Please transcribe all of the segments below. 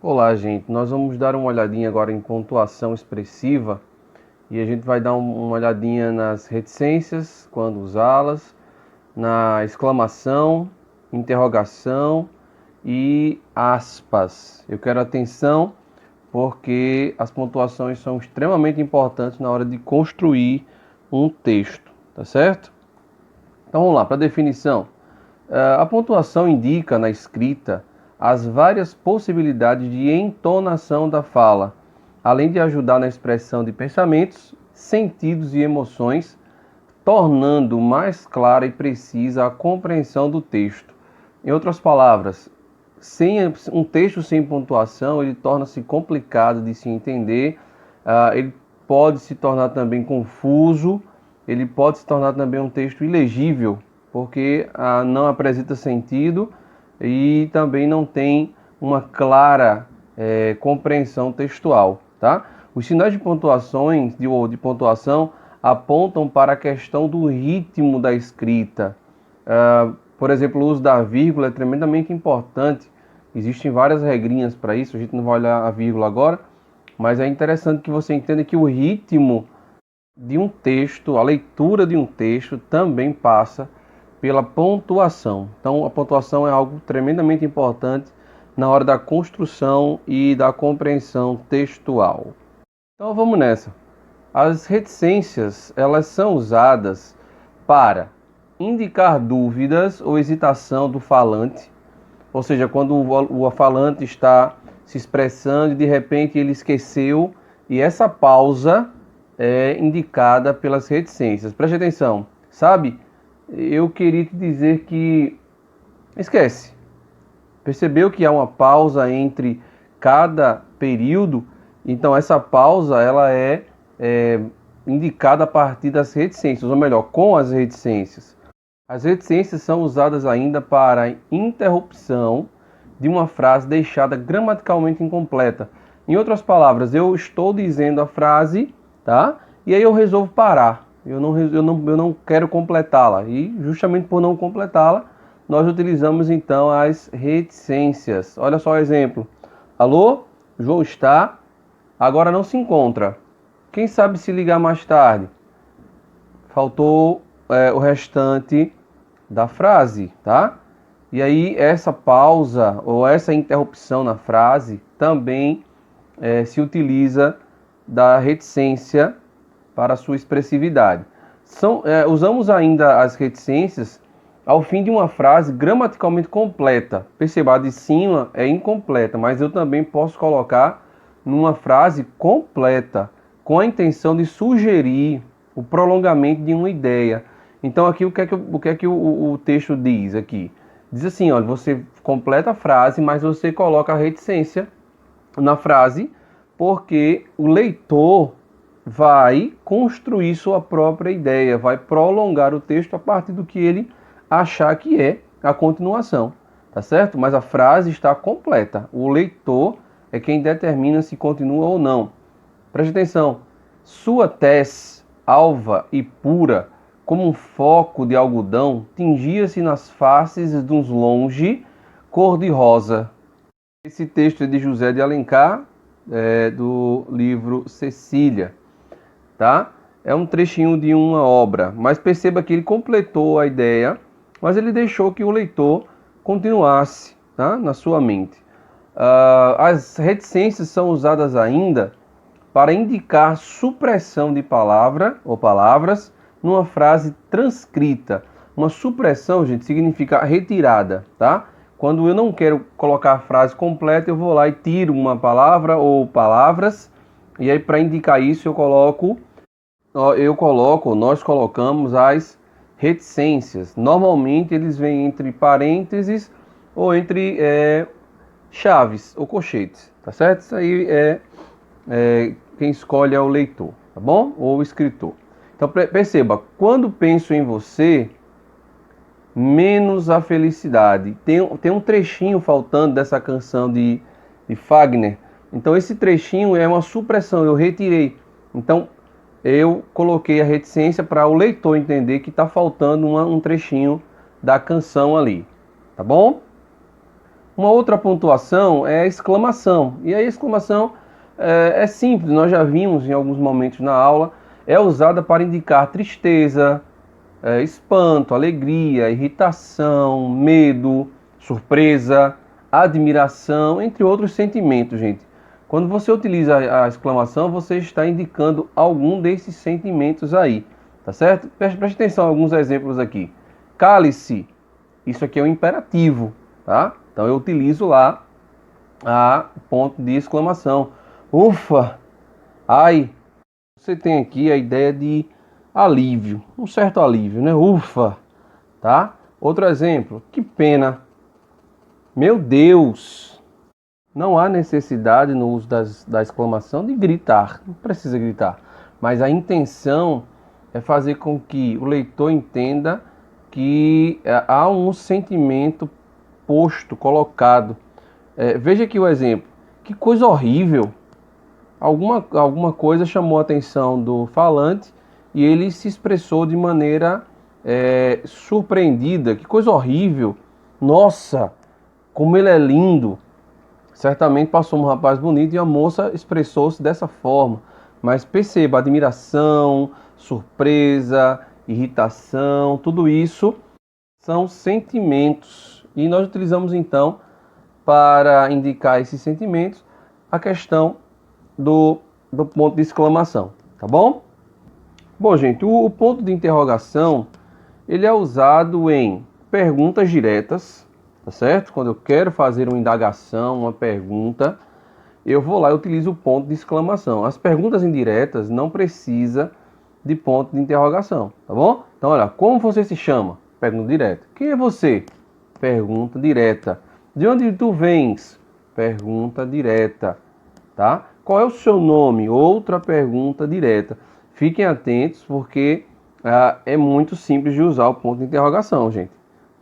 Olá, gente. Nós vamos dar uma olhadinha agora em pontuação expressiva e a gente vai dar uma olhadinha nas reticências, quando usá-las, na exclamação, interrogação e aspas. Eu quero atenção porque as pontuações são extremamente importantes na hora de construir um texto, tá certo? Então vamos lá, para a definição. A pontuação indica na escrita as várias possibilidades de entonação da fala, além de ajudar na expressão de pensamentos, sentidos e emoções, tornando mais clara e precisa a compreensão do texto. Em outras palavras, um texto sem pontuação, ele torna-se complicado de se entender, ele pode se tornar também confuso, ele pode se tornar também um texto ilegível, porque não apresenta sentido e também não tem uma clara compreensão textual, tá? Os sinais de pontuações de pontuação apontam para a questão do ritmo da escrita. Por exemplo, o uso da vírgula é tremendamente importante. Existem várias regrinhas para isso, a gente não vai olhar a vírgula agora, mas é interessante que você entenda que o ritmo de um texto, a leitura de um texto também passa pela pontuação. Então, a pontuação é algo tremendamente importante na hora da construção e da compreensão textual. Então, vamos nessa. As reticências, elas são usadas para indicar dúvidas ou hesitação do falante, ou seja, quando o falante está se expressando e de repente ele esqueceu, e essa pausa é indicada pelas reticências. Preste atenção, sabe? Eu queria te dizer que esquece. Percebeu que há uma pausa entre cada período? Então essa pausa ela é indicada a partir das reticências, ou melhor, com as reticências. As reticências são usadas ainda para interrupção de uma frase deixada gramaticalmente incompleta. Em outras palavras, eu estou dizendo a frase, tá? E aí eu resolvo parar. Eu não quero completá-la. E justamente por não completá-la, nós utilizamos então as reticências. Olha só o exemplo. Alô? João está, agora não se encontra. Quem sabe se ligar mais tarde? Faltou o restante da frase, tá? E aí essa pausa ou essa interrupção na frase também se utiliza da reticência para a sua expressividade. Usamos ainda as reticências ao fim de uma frase gramaticalmente completa. Perceba, a de cima é incompleta, mas eu também posso colocar numa frase completa, com a intenção de sugerir o prolongamento de uma ideia. Então aqui o que é que o texto diz aqui? Diz assim, olha, você completa a frase, mas você coloca a reticência na frase, porque o leitor vai construir sua própria ideia, vai prolongar o texto a partir do que ele achar que é a continuação, tá certo? Mas a frase está completa. O leitor é quem determina se continua ou não. Preste atenção. Sua tez, alva e pura, como um foco de algodão, tingia-se nas faces dos longe, cor-de-rosa. Esse texto é de José de Alencar, do livro Cecília, tá? É um trechinho de uma obra, mas perceba que ele completou a ideia, mas ele deixou que o leitor continuasse, tá? Na sua mente. As reticências são usadas ainda para indicar supressão de palavra ou palavras numa frase transcrita. Uma supressão, gente, significa retirada, tá? Quando eu não quero colocar a frase completa, eu vou lá e tiro uma palavra ou palavras, e aí para indicar isso nós colocamos as reticências. Normalmente eles vêm entre parênteses ou entre chaves ou colchetes, tá certo? Isso aí quem escolhe é o leitor, tá bom? Ou o escritor. Então perceba, quando penso em você, menos a felicidade. Tem um trechinho faltando dessa canção de Fagner. Então esse trechinho é uma supressão, eu retirei. Então eu coloquei a reticência para o leitor entender que está faltando um trechinho da canção ali, tá bom? Uma outra pontuação é a exclamação. E a exclamação é simples, nós já vimos em alguns momentos na aula, é usada para indicar tristeza, espanto, alegria, irritação, medo, surpresa, admiração, entre outros sentimentos, gente. Quando você utiliza a exclamação, você está indicando algum desses sentimentos aí, tá certo? Preste atenção a alguns exemplos aqui. Cale-se, isso aqui é um imperativo, tá? Então eu utilizo lá a ponto de exclamação. Ufa! Ai! Você tem aqui a ideia de alívio, um certo alívio, né? Ufa! Tá? Outro exemplo, que pena. Meu Deus! Não há necessidade no uso da exclamação de gritar, não precisa gritar, mas a intenção é fazer com que o leitor entenda que há um sentimento posto, colocado. Veja aqui o exemplo. Que coisa horrível! Alguma coisa chamou a atenção do falante e ele se expressou de maneira surpreendida. Que coisa horrível! Nossa, como ele é lindo! Certamente passou um rapaz bonito e a moça expressou-se dessa forma. Mas perceba, admiração, surpresa, irritação, tudo isso são sentimentos. E nós utilizamos então, para indicar esses sentimentos, a questão do ponto de exclamação, tá bom? Bom, gente, o ponto de interrogação, ele é usado em perguntas diretas, tá certo? Quando eu quero fazer uma indagação, uma pergunta, eu vou lá e utilizo o ponto de exclamação. As perguntas indiretas não precisa de ponto de interrogação, tá bom? Então, olha, como você se chama? Pergunta direta. Quem é você? Pergunta direta. De onde tu vens? Pergunta direta, tá? Qual é o seu nome? Outra pergunta direta. Fiquem atentos porque é muito simples de usar o ponto de interrogação, gente,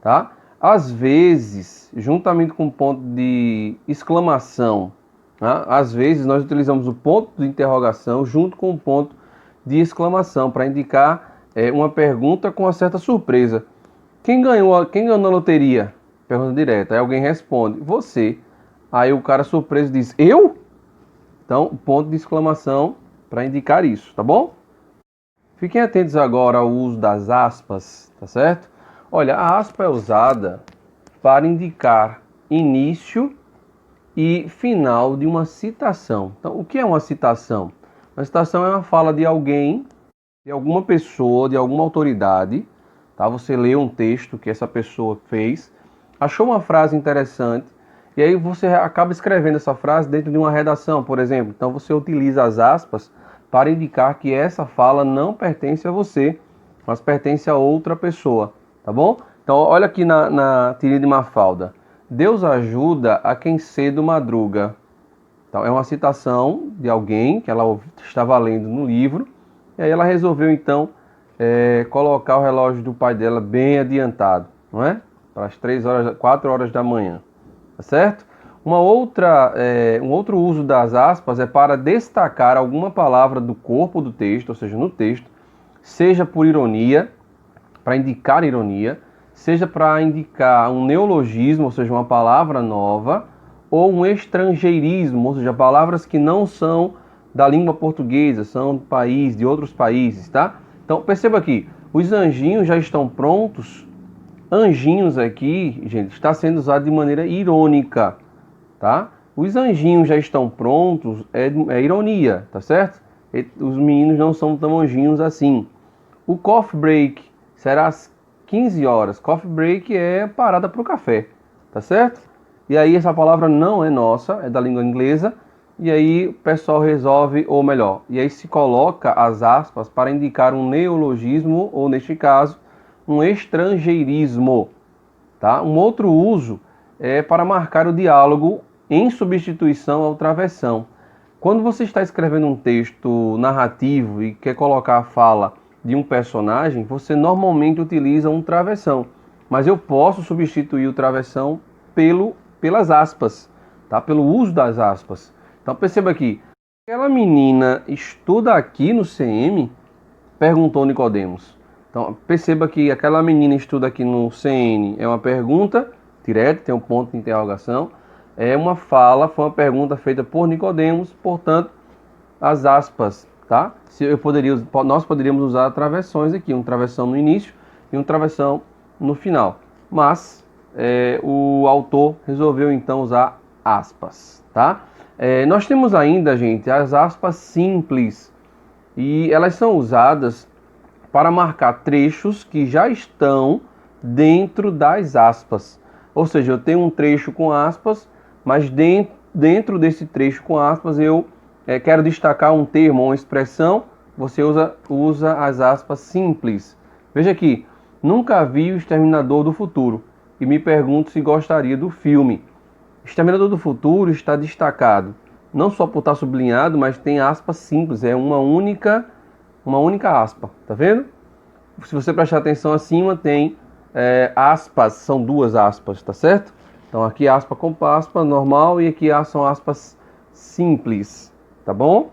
tá? Às vezes, juntamente com o ponto de exclamação, tá? Às vezes nós utilizamos o ponto de interrogação junto com o ponto de exclamação para indicar uma pergunta com uma certa surpresa. Quem ganhou a loteria? Pergunta direta. Aí alguém responde, você. Aí o cara surpreso diz, eu? Então, ponto de exclamação para indicar isso, tá bom? Fiquem atentos agora ao uso das aspas, tá certo? Olha, a aspa é usada para indicar início e final de uma citação. Então, o que é uma citação? Uma citação é uma fala de alguém, de alguma pessoa, de alguma autoridade, tá? Você lê um texto que essa pessoa fez, achou uma frase interessante, e aí você acaba escrevendo essa frase dentro de uma redação, por exemplo. Então você utiliza as aspas para indicar que essa fala não pertence a você, mas pertence a outra pessoa, tá bom? Então olha aqui na tirinha de Mafalda. Deus ajuda a quem cedo madruga. Então é uma citação de alguém que ela estava lendo no livro, e aí ela resolveu então colocar o relógio do pai dela bem adiantado, não é? Para as 4 horas da manhã. Tá certo? Um outro uso das aspas é para destacar alguma palavra do corpo do texto, ou seja, no texto, seja por ironia, para indicar ironia, seja para indicar um neologismo, ou seja, uma palavra nova, ou um estrangeirismo, ou seja, palavras que não são da língua portuguesa, são do país, de outros países, tá? Então, perceba aqui, os anjinhos já estão prontos. Anjinhos aqui, gente, está sendo usado de maneira irônica, tá? Os anjinhos já estão prontos, é ironia, tá certo? Os meninos não são tão anjinhos assim. O coffee break será às 15 horas. Coffee break é parada para o café, tá certo? E aí essa palavra não é nossa, é da língua inglesa. E aí o pessoal resolve, ou melhor, e aí se coloca as aspas para indicar um neologismo, ou neste caso, um estrangeirismo, tá? Um outro uso é para marcar o diálogo em substituição ao travessão. Quando você está escrevendo um texto narrativo e quer colocar a fala de um personagem, você normalmente utiliza um travessão. Mas eu posso substituir o travessão pelas aspas, tá? Pelo uso das aspas. Então perceba aqui, aquela menina estuda aqui no CM? Perguntou Nicodemos. Então, perceba que aquela menina estuda aqui no CN é uma pergunta direto, tem um ponto de interrogação. É uma fala, foi uma pergunta feita por Nicodemos, portanto, as aspas, tá? Nós poderíamos usar travessões aqui, um travessão no início e um travessão no final. Mas o autor resolveu então usar aspas, tá? Nós temos ainda, gente, as aspas simples e elas são usadas para marcar trechos que já estão dentro das aspas. Ou seja, eu tenho um trecho com aspas, mas dentro desse trecho com aspas eu quero destacar um termo ou uma expressão, você usa as aspas simples. Veja aqui, nunca vi o Exterminador do Futuro e me pergunto se gostaria do filme. Exterminador do Futuro está destacado, não só por estar sublinhado, mas tem aspas simples, é uma única aspa, tá vendo? Se você prestar atenção acima, tem aspas, são duas aspas, tá certo? Então aqui aspa com aspa normal e aqui são aspas simples, tá bom?